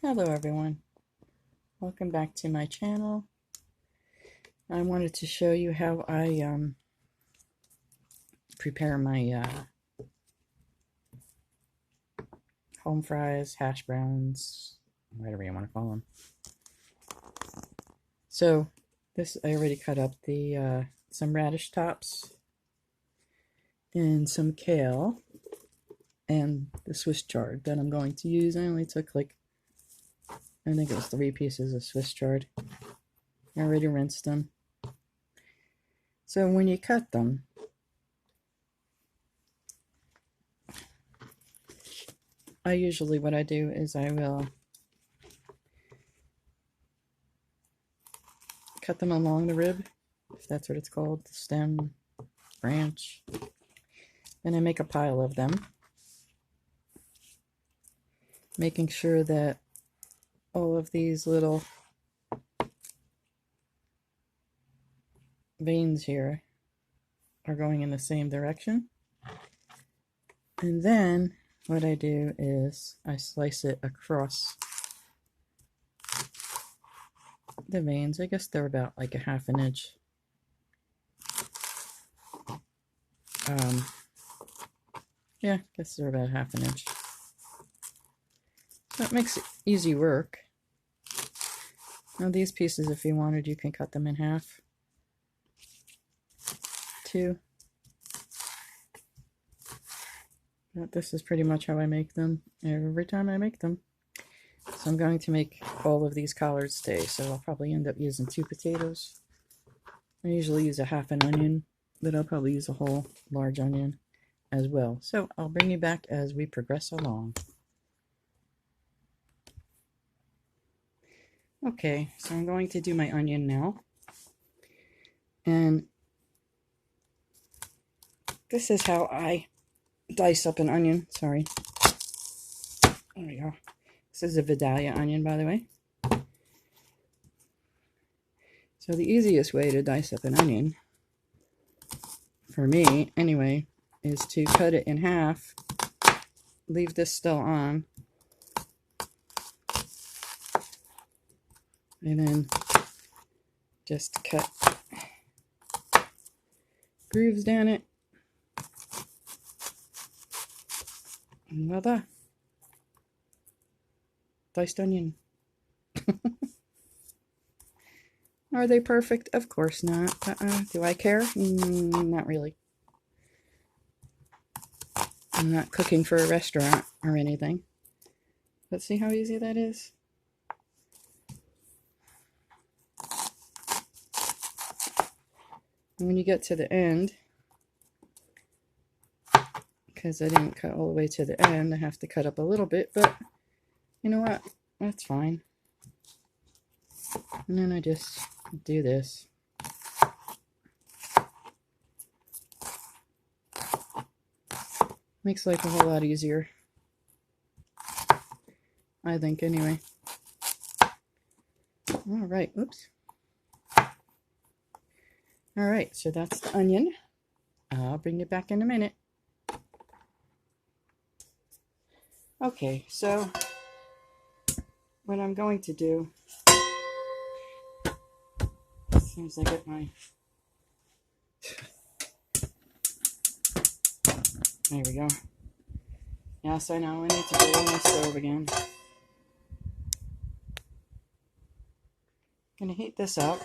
Hello everyone, welcome back to my channel. I wanted to show you how I prepare my home fries, hash browns, whatever you want to call them. So this, I already cut up the some radish tops and some kale and the Swiss chard that I'm going to use. I only took I think it was 3 pieces of Swiss chard. I already rinsed them. So when you cut them, what I do is I will cut them along the rib, if that's what it's called, the stem, branch. Then I make a pile of them, making sure that all of these little veins here are going in the same direction. And then what I do is I slice it across the veins. I guess they're about like a ½ inch. Yeah, I guess they're about ½ inch. That makes it easy work. Now these pieces, if you wanted, you can cut them in half too. But this is pretty much how I make them every time I make them. So I'm going to make all of these collards today, so I'll probably end up using 2 potatoes. I usually use a half an onion, but I'll probably use a whole large onion as well. So I'll bring you back as we progress along. Okay, so I'm going to do my onion now. And this is how I dice up an onion. Sorry. There we go. This is a Vidalia onion, by the way. So the easiest way to dice up an onion, for me anyway, is to cut it in half, leave this still on, and then just cut grooves down it. And voila. Diced onion. Are they perfect? Of course not. Do I care? Not really. I'm not cooking for a restaurant or anything. But see how easy that is? And when you get to the end, because I didn't cut all the way to the end, I have to cut up a little bit, but you know what? That's fine. And then I just do this. Makes life a whole lot easier, I think, anyway. All right, oops. All right, so that's the onion. I'll bring it back in a minute. Okay, so what I'm going to do, as soon as I get my, there we go. Yes, I know, I need to go on my stove again. I'm going to heat this up.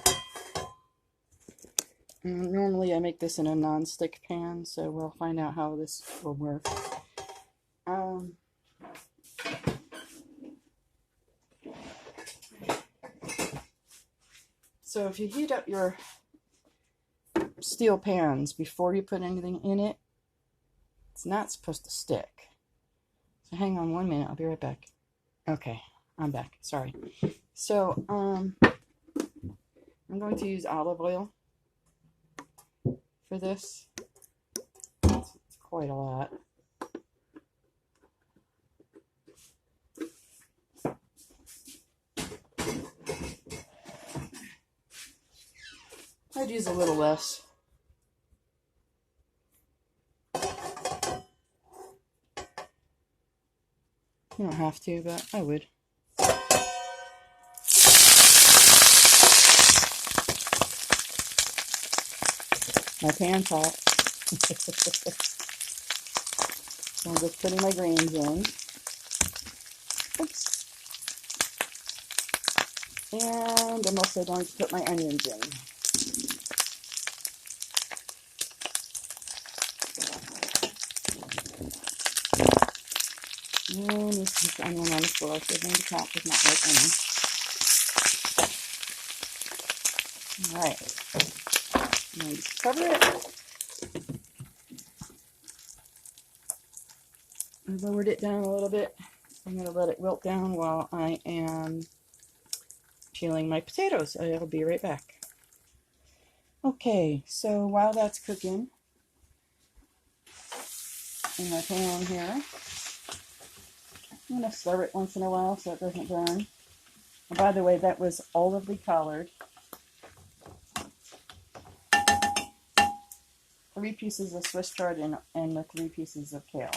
And normally I make this in a non-stick pan, so we'll find out how this will work. So if you heat up your steel pans before you put anything in it, it's not supposed to stick. So hang on 1 minute, I'll be right back. Okay, I'm back, sorry. So, I'm going to use olive oil for this. It's quite a lot. I'd use a little less. You don't have to, but I would. My pan's hot. So I'm just putting my greens in. Oops. And I'm also going to put my onions in. And this is onion on the floor, so the cat does not like onion. Alright. I'm going to cover it. I lowered it down a little bit. I'm going to let it wilt down while I am peeling my potatoes. I'll be right back. Okay, so while that's cooking in my pan here, I'm going to stir it once in a while so it doesn't burn. And by the way, that was olive collard. 3 pieces of Swiss chard and the 3 pieces of kale.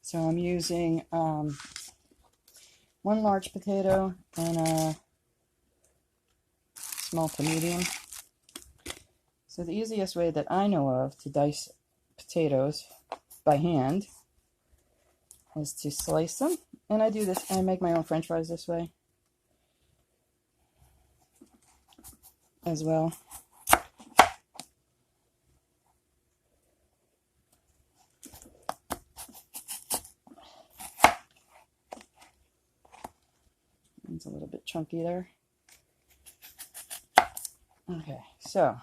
So I'm using 1 large potato and a small to medium. So the easiest way that I know of to dice potatoes by hand is to slice them. And I do this, I make my own french fries this way as well. It's a little bit chunky there. Okay, so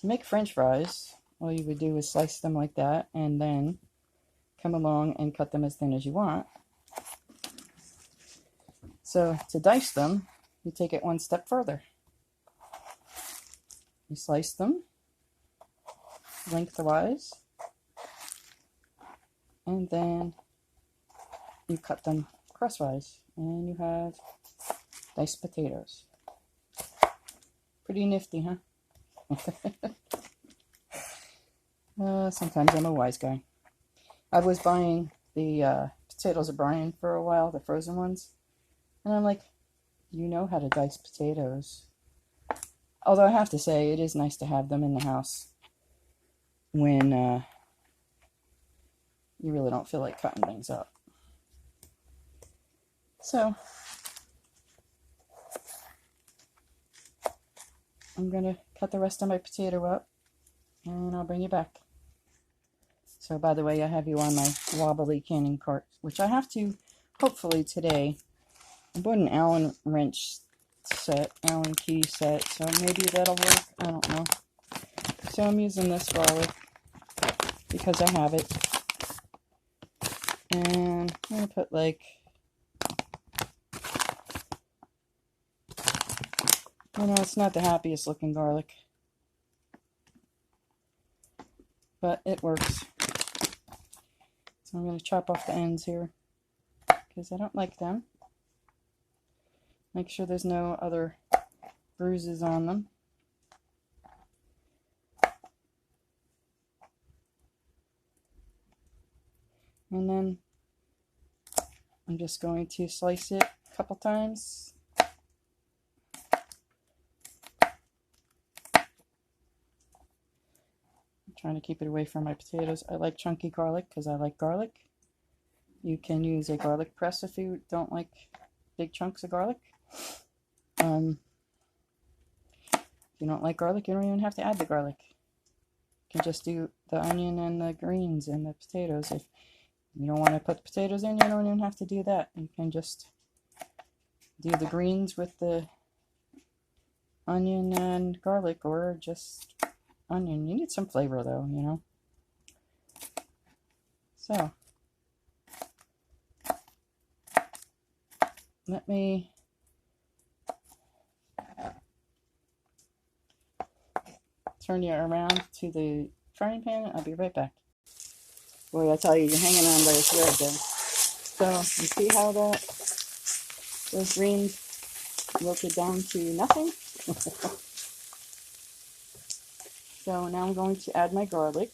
to make french fries, all you would do is slice them like that and then come along and cut them as thin as you want. So to dice them, you take it one step further. You slice them lengthwise and then you cut them crosswise and you have diced potatoes. Pretty nifty, huh? Sometimes I'm a wise guy. I was buying the potatoes of Brian for a while, the frozen ones, and I'm like, you know how to dice potatoes. Although I have to say, it is nice to have them in the house when you really don't feel like cutting things up. So I'm going to cut the rest of my potato up and I'll bring you back. So by the way, I have you on my wobbly canning cart, which I have to hopefully today. I bought an Allen wrench set, Allen key set, so maybe that'll work. I don't know. So I'm using this garlic because I have it. And I'm going to put like, you know, it's not the happiest looking garlic, but it works. So I'm going to chop off the ends here because I don't like them. Make sure there's no other bruises on them. And then I'm just going to slice it a couple times. I'm trying to keep it away from my potatoes. I like chunky garlic because I like garlic. You can use a garlic press if you don't like big chunks of garlic. If you don't like garlic, you don't even have to add the garlic. You can just do the onion and the greens and the potatoes. If you don't want to put potatoes in, you don't even have to do that. You can just do the greens with the onion and garlic, or just onion. You need some flavor though, you know. So let me turn you around to the frying pan. I'll be right back. Boy, I tell you, you're hanging on by a thread there. So you see how those greens wilted down to nothing? So now I'm going to add my garlic.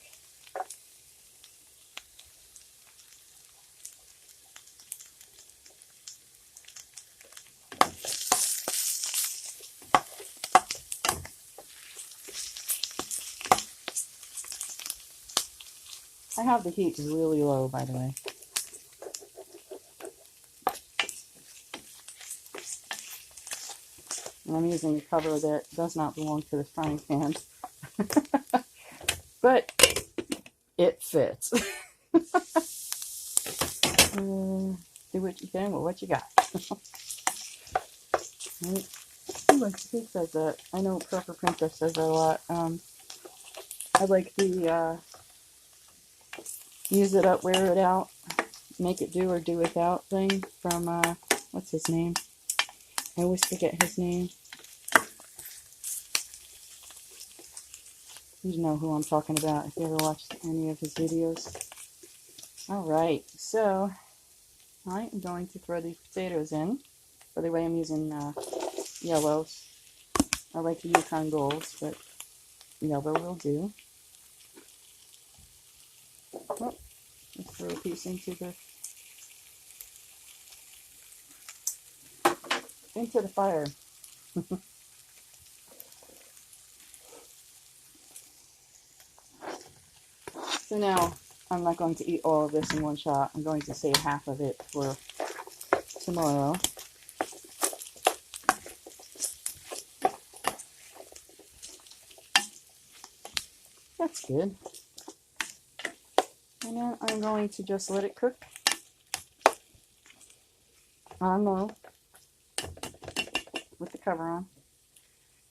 I have the heat really low, by the way. And I'm using a cover that does not belong to the frying pan. But it fits. Do what you can with what you got. Right? Ooh, who says that? I know Proper Princess says that a lot. I like the use it up, wear it out, make it do or do without thing from, what's his name? I always forget his name. You know who I'm talking about if you ever watched any of his videos. Alright, so I am going to throw these potatoes in. By the way, I'm using yellows. I like the Yukon Golds, but yellow will do. Oh, let's throw a piece into the fire. So now, I'm not going to eat all of this in one shot. I'm going to save half of it for tomorrow. That's good. And then I'm going to just let it cook on low with the cover on.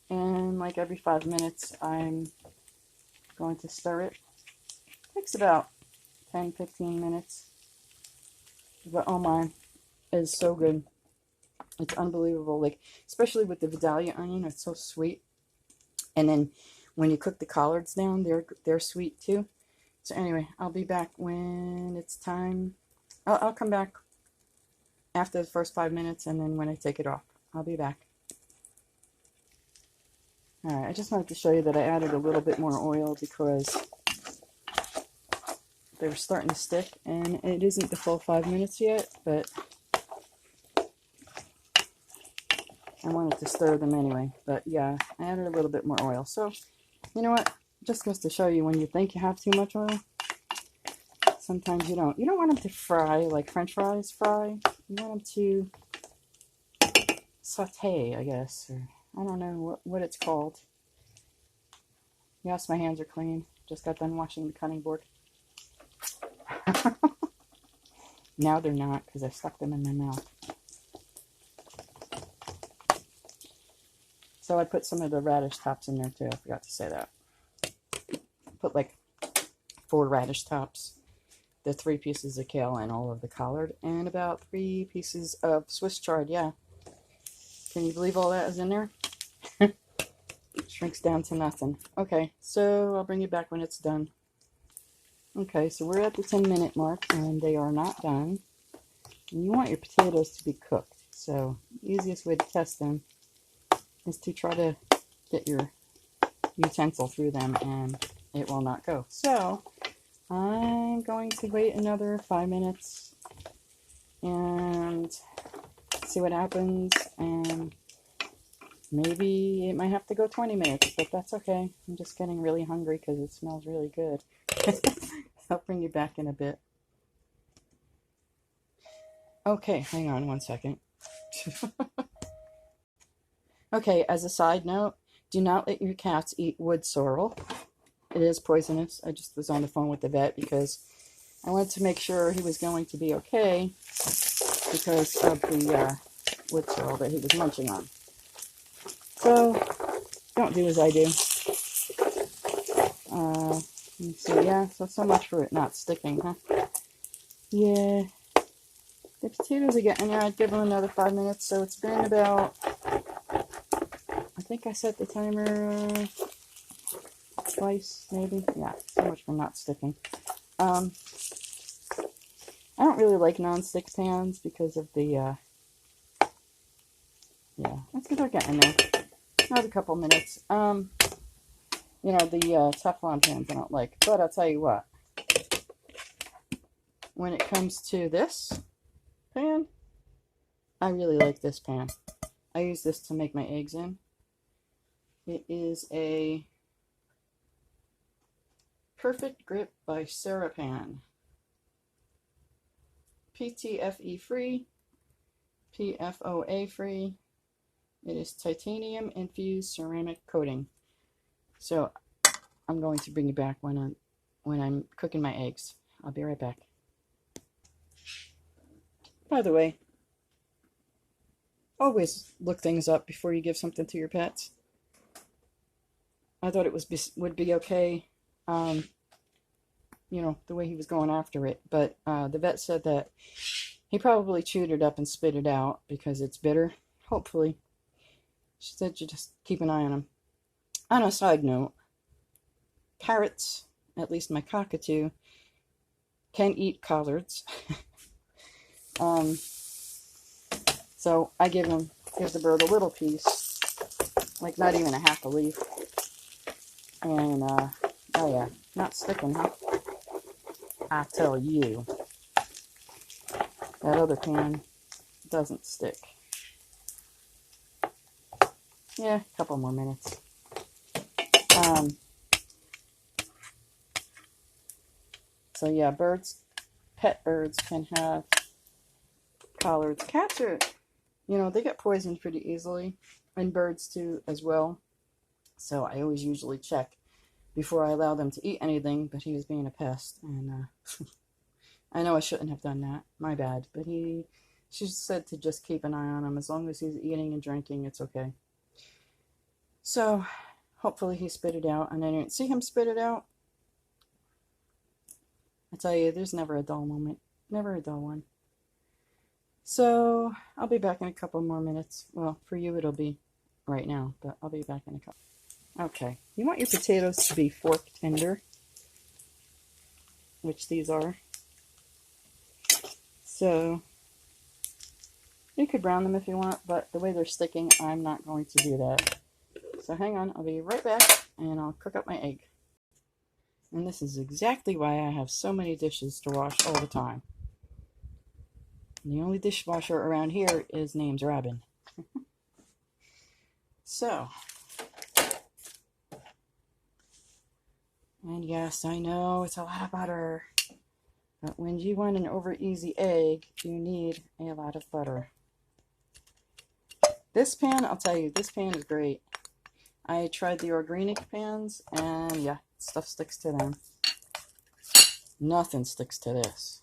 And like every 5 minutes, I'm going to stir it. It takes about 10-15 minutes. But oh my, it is so good. It's unbelievable. Like, especially with the Vidalia onion, it's so sweet. And then when you cook the collards down, they're sweet too. So anyway, I'll be back when it's time. I'll come back after the first 5 minutes, and then when I take it off, I'll be back. Alright, I just wanted to show you that I added a little bit more oil because they were starting to stick, and it isn't the full 5 minutes yet, but I wanted to stir them anyway. But yeah, I added a little bit more oil. So, you know what? Just goes to show you when you think you have too much oil, sometimes you don't. You don't want them to fry like French fries fry. You want them to saute, I guess, or I don't know what it's called. Yes, my hands are clean. Just got done washing the cutting board. Now they're not because I stuck them in my mouth. So I put some of the radish tops in there too. I forgot to say that. Put like 4 radish tops, the 3 pieces of kale, and all of the collard, and about 3 pieces of Swiss chard. Yeah. Can you believe all that is in there? Shrinks down to nothing. Okay, so I'll bring you back when it's done. Okay, so we're at the 10-minute mark, and they are not done. And you want your potatoes to be cooked. So the easiest way to test them is to try to get your utensil through them, and it will not go. So I'm going to wait another 5 minutes and see what happens, and maybe it might have to go 20 minutes, but that's okay. I'm just getting really hungry because it smells really good. I'll bring you back in a bit. Okay, hang on one second. Okay, as a side note, do not let your cats eat wood sorrel. It is poisonous. I just was on the phone with the vet because I wanted to make sure he was going to be okay because of the wood sorrel that he was munching on. So, don't do as I do. Let me see, yeah, so much for it not sticking, huh? Yeah. The potatoes are getting there. I'd give them another 5 minutes, so it's been about, I think I set the timer twice, maybe. Yeah, so much for not sticking. I don't really like non-stick pans because of the, yeah, that's because they're getting there. Another couple minutes. You know, the Teflon pans I don't like, but I'll tell you what. When it comes to this pan, I really like this pan. I use this to make my eggs in. It is a Perfect Grip by Sarah Pan. PTFE free, PFOA free. It is titanium infused ceramic coating. So I'm going to bring you back when I'm cooking my eggs. I'll be right back. By the way, always look things up before you give something to your pets. I thought it would be okay, you know, the way he was going after it. But the vet said that he probably chewed it up and spit it out because it's bitter. Hopefully. She said you just keep an eye on him. On a side note, parrots, at least my cockatoo, can eat collards. So I give the bird a little piece, like not even a half a leaf. And, oh yeah, not sticking, huh? I tell you, that other pan doesn't stick. Yeah, a couple more minutes. So yeah, pet birds can have collards. Cats are, you know, they get poisoned pretty easily, and birds too as well. So I always usually check before I allow them to eat anything, but he was being a pest, and I know I shouldn't have done that. My bad. But she said to just keep an eye on him. As long as he's eating and drinking, it's okay. So hopefully he spit it out, and I didn't see him spit it out. I tell you, there's never a dull moment. Never a dull one. So I'll be back in a couple more minutes. Well, for you it'll be right now, but I'll be back in a couple. Okay, you want your potatoes to be fork tender, which these are. So you could brown them if you want, but the way they're sticking, I'm not going to do that. So hang on, I'll be right back, and I'll cook up my egg. And this is exactly why I have so many dishes to wash all the time. And the only dishwasher around here is named Robin. So, and yes, I know it's a lot of butter, but when you want an over easy egg, you need a lot of butter. This pan, I'll tell you, this pan is great. I tried the organic pans, and yeah, stuff sticks to them. Nothing sticks to this.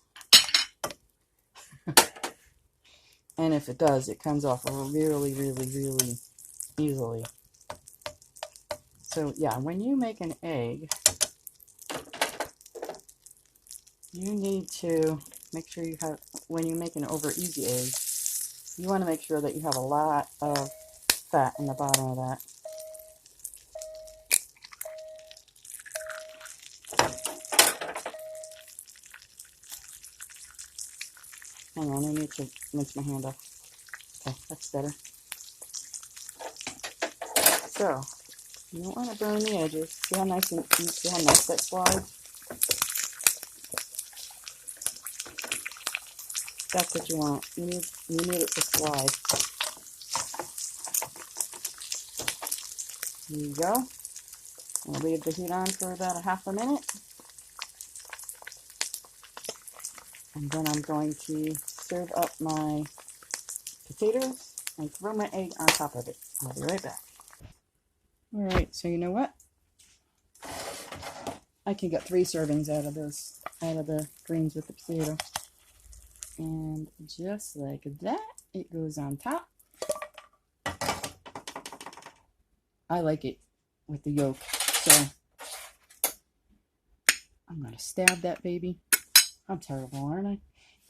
And if it does, it comes off really, really, really easily. So yeah, when you make an egg, you need to make sure you have, when you make an over easy egg, you want to make sure that you have a lot of fat in the bottom of that. Hang on, I need to rinse my hand off. Okay, that's better. So, you don't want to burn the edges. See how nice that slides? That's what you want. You need it to slide. There you go. I'll leave the heat on for about a half a minute. And then I'm going to serve up my potatoes and throw my egg on top of it. I'll be right back. Alright, so you know what? I can get 3 servings out of the greens with the potato. And just like that, it goes on top. I like it with the yolk, so I'm going to stab that baby. I'm terrible, aren't I?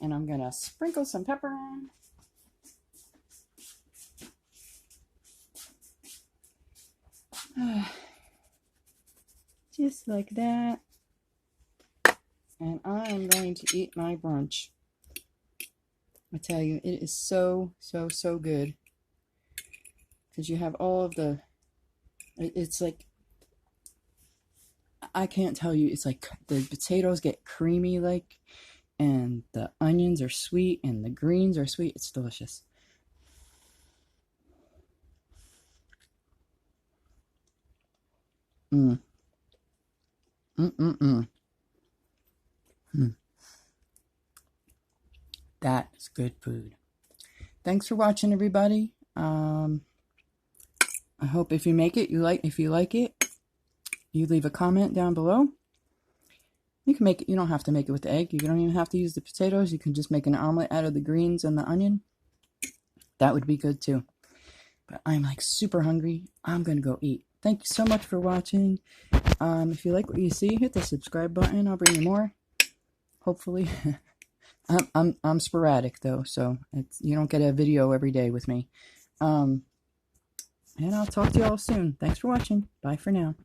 And I'm going to sprinkle some pepper on. Just like that. And I'm going to eat my brunch. I tell you, it is so, so, so good. Because you have all of the, it's like, I can't tell you, it's like the potatoes get creamy like, and the onions are sweet, and the greens are sweet. It's delicious. Mmm. Mmm-mm-mm. That is good food. Thanks for watching, everybody. I hope if you make it, if you like it, you leave a comment down below. You can make it. You don't have to make it with the egg. You don't even have to use the potatoes. You can just make an omelet out of the greens and the onion. That would be good too. But I'm like super hungry. I'm gonna go eat. Thank you so much for watching. If you like what you see, hit the subscribe button. I'll bring you more. Hopefully. I'm sporadic though, so you don't get a video every day with me. And I'll talk to you all soon. Thanks for watching. Bye for now.